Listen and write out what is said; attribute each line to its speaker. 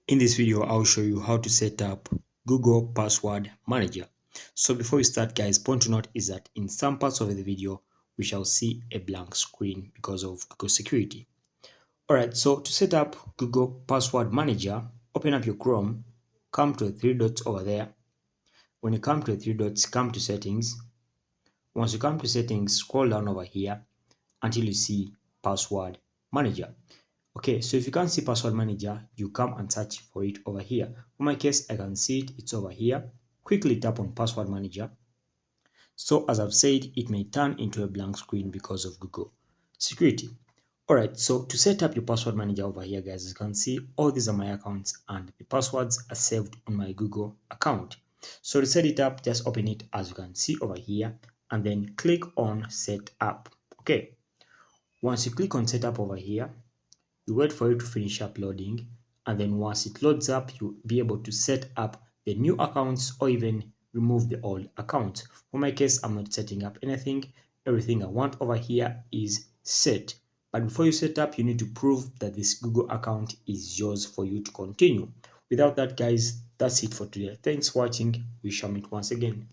Speaker 1: In this video, I'll show you how to set up Google Password Manager. So before we start, guys, point to note is that in some parts of the video, we shall see a blank screen because of Google security. Alright, so to set up Google Password Manager, open up your Chrome, come to the three dots over there. When you come to the three dots, come to settings. Once you come to settings, scroll down over here until you see Password Manager. Okay, so if you can't see Password Manager, you come and search for it over here. For my case, I can see it, it's over here. Quickly tap on Password Manager. So as I've said, it may turn into a blank screen because of Google security. Alright, so to set up your Password Manager over here, guys, as you can see, all these are my accounts and the passwords are saved on my Google account. So to set it up, just open it as you can see over here and then click on Set Up. Okay, once you click on Set Up over here, you wait for it to finish uploading, and then once it loads up, you'll be able to set up the new accounts or even remove the old accounts. For my case, I'm not setting up anything. Everything I want over here is set. But before you set up, you need to prove that this Google account is yours for you to continue. Without that, guys, that's it for today. Thanks for watching. We shall meet once again.